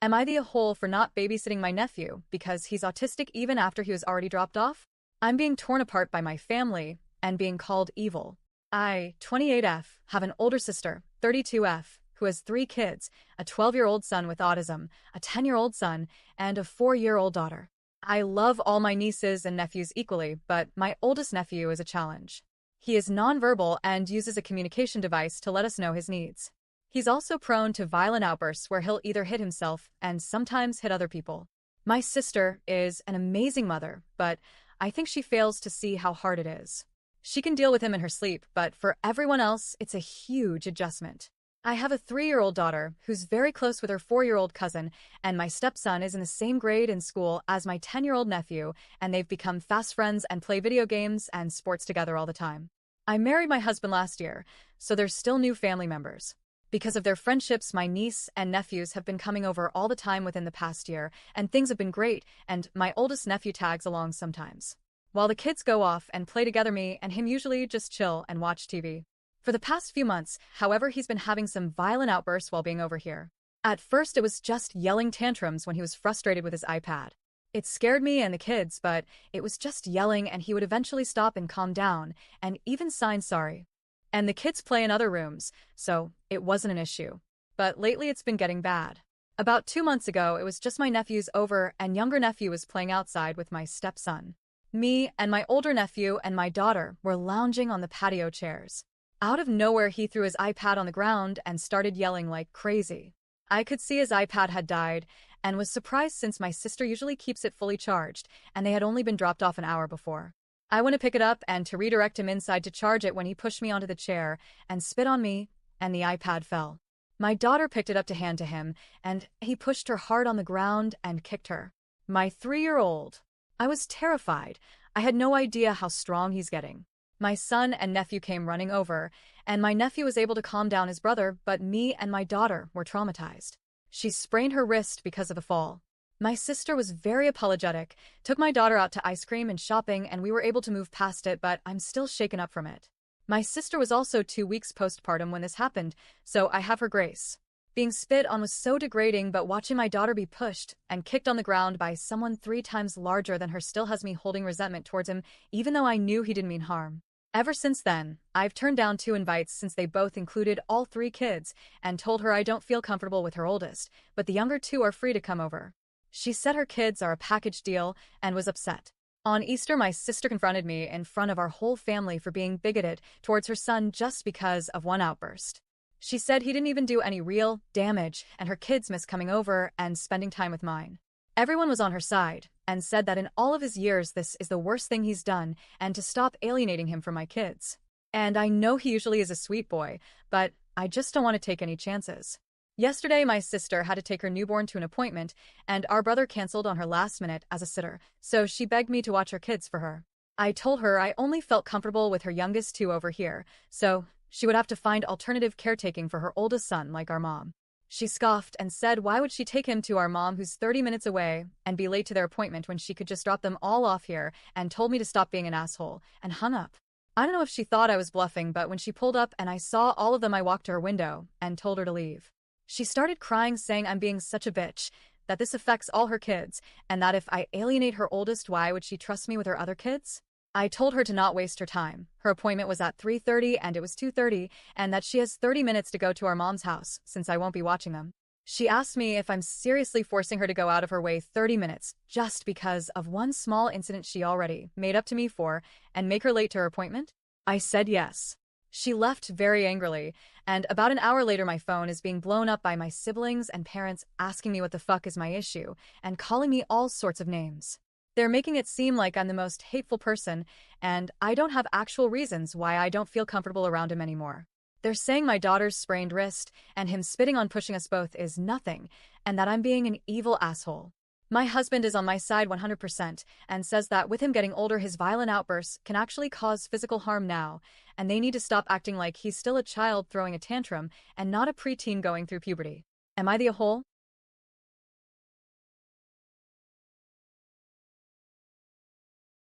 Am I the a-hole for not babysitting my nephew because he's autistic even after he was already dropped off? I'm being torn apart by my family and being called evil. I, 28F, have an older sister, 32F, who has 3 kids, a 12-year-old son with autism, a 10-year-old son, and a 4-year-old daughter. I love all my nieces and nephews equally, but my oldest nephew is a challenge. He is nonverbal and uses a communication device to let us know his needs. He's also prone to violent outbursts where he'll either hit himself and sometimes hit other people. My sister is an amazing mother, but I think she fails to see how hard it is. She can deal with him in her sleep, but for everyone else, it's a huge adjustment. I have a 3-year-old daughter who's very close with her 4-year-old cousin, and my stepson is in the same grade in school as my 10-year-old nephew, and they've become fast friends and play video games and sports together all the time. I married my husband last year, so there's still new family members. Because of their friendships, my niece and nephews have been coming over all the time within the past year, and things have been great, and my oldest nephew tags along sometimes. While the kids go off and play together, me and him usually just chill and watch TV. For the past few months, however, he's been having some violent outbursts while being over here. At first, it was just yelling tantrums when he was frustrated with his iPad. It scared me and the kids, but it was just yelling, and he would eventually stop and calm down, and even sign sorry. And the kids play in other rooms, so it wasn't an issue. But lately it's been getting bad. About 2 months ago, it was just my nephews over, and younger nephew was playing outside with my stepson. Me and my older nephew and my daughter were lounging on the patio chairs. Out of nowhere, he threw his iPad on the ground and started yelling like crazy. I could see his iPad had died and was surprised since my sister usually keeps it fully charged, and they had only been dropped off an hour before. I went to pick it up and to redirect him inside to charge it when he pushed me onto the chair and spit on me, and the iPad fell. My daughter picked it up to hand to him, and he pushed her hard on the ground and kicked her. My 3-year-old. I was terrified. I had no idea how strong he's getting. My son and nephew came running over, and my nephew was able to calm down his brother, but me and my daughter were traumatized. She sprained her wrist because of the fall. My sister was very apologetic, took my daughter out to ice cream and shopping, and we were able to move past it, but I'm still shaken up from it. My sister was also 2 weeks postpartum when this happened, so I have her grace. Being spit on was so degrading, but watching my daughter be pushed and kicked on the ground by someone 3 times larger than her still has me holding resentment towards him, even though I knew he didn't mean harm. Ever since then, I've turned down 2 invites since they both included all 3 kids, and told her I don't feel comfortable with her oldest, but the younger 2 are free to come over. She said her kids are a package deal and was upset. On Easter, my sister confronted me in front of our whole family for being bigoted towards her son just because of one outburst. She said he didn't even do any real damage, and her kids miss coming over and spending time with mine. Everyone was on her side and said that in all of his years this is the worst thing he's done, and to stop alienating him from my kids. And I know he usually is a sweet boy, but I just don't want to take any chances. Yesterday, my sister had to take her newborn to an appointment, and our brother canceled on her last minute as a sitter, so she begged me to watch her kids for her. I told her I only felt comfortable with her youngest 2 over here, so she would have to find alternative caretaking for her oldest son like our mom. She scoffed and said why would she take him to our mom who's 30 minutes away and be late to their appointment when she could just drop them all off here, and told me to stop being an asshole, and hung up. I don't know if she thought I was bluffing, but when she pulled up and I saw all of them, I walked to her window and told her to leave. She started crying, saying I'm being such a bitch, that this affects all her kids, and that if I alienate her oldest, why would she trust me with her other kids? I told her to not waste her time. Her appointment was at 3:30 and it was 2:30, and that she has 30 minutes to go to our mom's house, since I won't be watching them. She asked me if I'm seriously forcing her to go out of her way 30 minutes just because of one small incident she already made up to me for and make her late to her appointment? I said yes. She left very angrily, and about an hour later my phone is being blown up by my siblings and parents asking me what the fuck is my issue and calling me all sorts of names. They're making it seem like I'm the most hateful person, and I don't have actual reasons why I don't feel comfortable around him anymore. They're saying my daughter's sprained wrist and him spitting on pushing us both is nothing, and that I'm being an evil asshole. My husband is on my side 100% and says that with him getting older, his violent outbursts can actually cause physical harm now, and they need to stop acting like he's still a child throwing a tantrum and not a preteen going through puberty. Am I the a-hole?